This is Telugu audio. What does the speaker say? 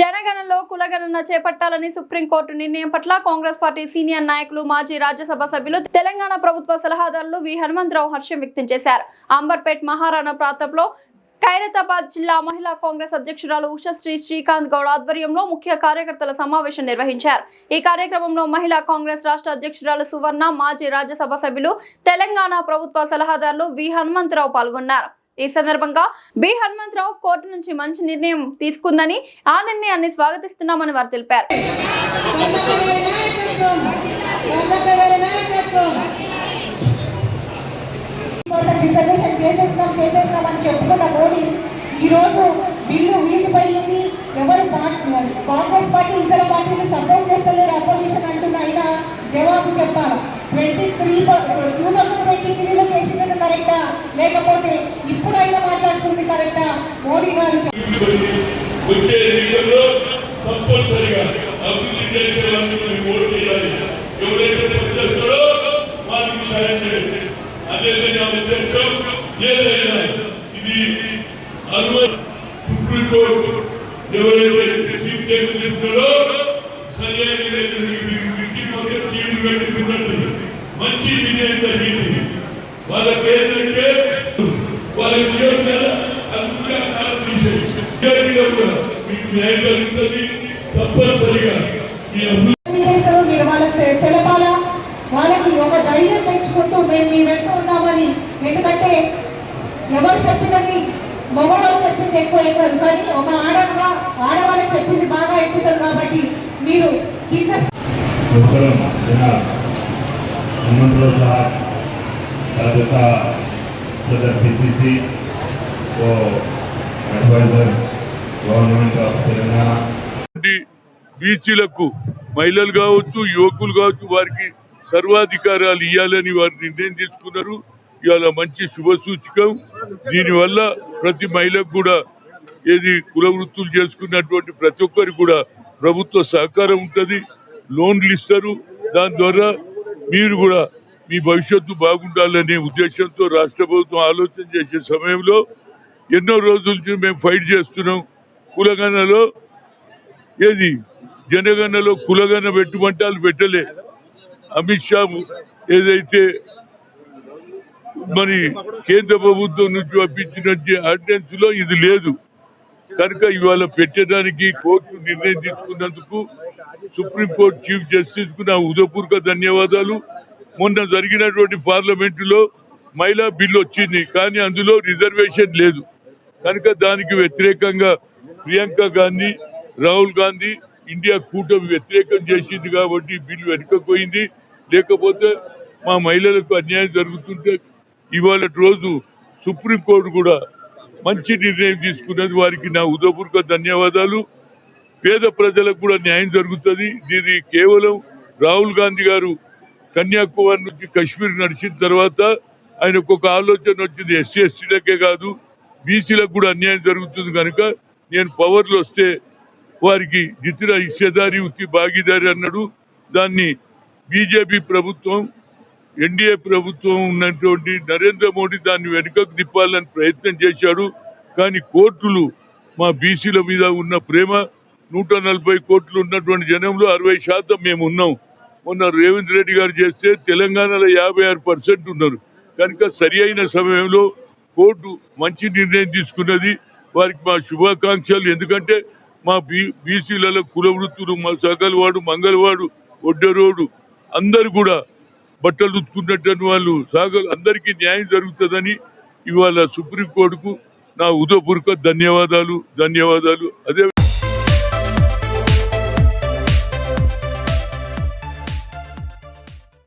జనగణనలో కులగణన చేపట్టాలని సుప్రీంకోర్టు నిర్ణయం పట్ల కాంగ్రెస్ పార్టీ సీనియర్ నాయకులు మాజీ రాజ్యసభ సభ్యులు తెలంగాణ ప్రభుత్వ సలహాదారులు వి హనుమంతరావు హర్షం వ్యక్తం చేశారు. అంబర్పేట్ మహారాణా ప్రాంతంలో ఖైరతాబాద్ జిల్లా మహిళా కాంగ్రెస్ అధ్యక్షురాలు ఉషశ్రీ శ్రీకాంత్ గౌడ్ ఆధ్వర్యంలో ముఖ్య కార్యకర్తల సమావేశం నిర్వహించారు. ఈ కార్యక్రమంలో మహిళా కాంగ్రెస్ రాష్ట్ర అధ్యక్షురాలు సువర్ణ, మాజీ రాజ్యసభ సభ్యులు తెలంగాణ ప్రభుత్వ సలహాదారులు వి హనుమంతరావు పాల్గొన్నారు. ఈ సందర్భంగా బి హనుమంతరావు కోర్టు నుంచి మంచి నిర్ణయం తీసుకుందని, ఆ నిర్ణయాన్ని స్వాగతిస్తున్నామని వారు తెలిపారు. చెప్పుకున్న మోడీ ఈరోజు బిల్లు వీటిపోయింది. ఎవరు కాంగ్రెస్ పార్టీ ఇతర పార్టీలు సపోర్ట్ చేస్తలేరు, అపోజిషన్ అంటున్న అయినా జవాబు చెప్పాలి. 2023లో చేసినది కరెక్టా, లేకపోతే ఇప్పుడైనా మాట్లాడుతుంది కరెక్టా? మోడీ గారు మంచి విజయం జరిగింది. వాళ్ళకి ఏంటంటే వాళ్ళకి మీకు న్యాయం జరుగుతుంది. తప్పనిసరిగా మీరు వాళ్ళకి తెలపాలా, వాళ్ళకి ఒక ధైర్యం పెంచుకుంటూ మేము మీ వెంట ఉన్నామని. ఎందుకంటే ఎవరు చెప్పినది మగవాళ్ళు చెప్పింది ఎక్కువ ఎక్కదు, కానీ ఒక ఆడవాళ్ళకి చెప్పింది బాగా ఎక్కుతుంది. కాబట్టి మీరు కింద हनुमंतराव साहब साबका सदर पीसीसी व एडवाइजर गवर्नमेंट ऑफ तेलंगाना బీసీలకు మహిళలు కావచ్చు, యువకులు కావచ్చు, వారికి సర్వాధికారాలు ఇవ్వాలని వారు నిర్ణయం తీసుకున్నారు. ఇవాళ మంచి శుభ సూచకం. దీనివల్ల ప్రతి మహిళకు కూడా కుల వృత్తులు చేసుకున్నటువంటి ప్రతి ఒక్కరికి కూడా ప్రభుత్వ సహకారం ఉంటుంది, లోన్లు ఇస్తారు. దాని ద్వారా మీరు కూడా మీ భవిష్యత్తు బాగుండాలనే ఉద్దేశంతో రాష్ట్ర ప్రభుత్వం ఆలోచన చేసే సమయంలో ఎన్నో రోజుల నుంచి మేము ఫైట్ చేస్తున్నాం. కులగణలో జనగణనలో కులగణ పెట్టుమంటే వాళ్ళు పెట్టలే. అమిత్ షా ఏదైతే మరి కేంద్ర ప్రభుత్వం నుంచి పంపించిన ఆర్డినెన్స్ లో ఇది లేదు కనుక ఇవాళ పెట్టడానికి కోర్టు నిర్ణయం తీసుకున్నందుకు సుప్రీంకోర్టు చీఫ్ జస్టిస్ కు నా హృదయపూర్వక ధన్యవాదాలు. మొన్న జరిగినటువంటి పార్లమెంటులో మహిళా బిల్లు వచ్చింది, కానీ అందులో రిజర్వేషన్ లేదు కనుక దానికి వ్యతిరేకంగా ప్రియాంక గాంధీ, రాహుల్ గాంధీ ఇండియా కూటమి వ్యతిరేకం చేసింది కాబట్టి బిల్లు వెనుకపోయింది. లేకపోతే మా మహిళలకు అన్యాయం జరుగుతుంటే ఇవాళ రోజు సుప్రీంకోర్టు కూడా మంచి నిర్ణయం తీసుకున్నది. వారికి నా హృదయపూర్వక ధన్యవాదాలు. పేద ప్రజలకు కూడా న్యాయం జరుగుతుంది. ఇది కేవలం రాహుల్ గాంధీ గారు కన్యాకుమారి నుంచి కాశ్మీర్ నడిచిన తర్వాత ఆయనకు ఒక ఆలోచన వచ్చింది, ఎస్సీ ఎస్టీలకే కాదు బీసీలకు కూడా అన్యాయం జరుగుతుంది కనుక నేను పవర్లు వస్తే వారికి జితిన హిస్సేదారి ఉత్తి భాగీదారి అన్నాడు. దాన్ని బీజేపీ ప్రభుత్వం, ఎన్డీఏ ప్రభుత్వం ఉన్నటువంటి నరేంద్ర మోడీ దాన్ని వెనుకకు తిప్పాలని ప్రయత్నం చేశాడు. కానీ కోర్టులు మా బీసీల మీద ఉన్న ప్రేమ, 140 కోట్లు ఉన్నటువంటి జనంలో 60% మేము ఉన్నాం. మొన్న రేవంత్ రెడ్డి గారు చేస్తే తెలంగాణలో 56% ఉన్నారు కనుక సరి అయిన సమయంలో కోర్టు మంచి నిర్ణయం తీసుకున్నది. వారికి మా శుభాకాంక్షలు. ఎందుకంటే మా బీసీలలో కుల వృత్తులు, మా సగలవాడు, మంగళవాడు, ఒడ్డరోడు అందరు కూడా బట్టలు ఉతుకున్నట్టు వాళ్ళు అందరికీ న్యాయం జరుగుతుందని ఇవాళ సుప్రీంకోర్టుకు నా హృదయపూర్వక ధన్యవాదాలు. అదే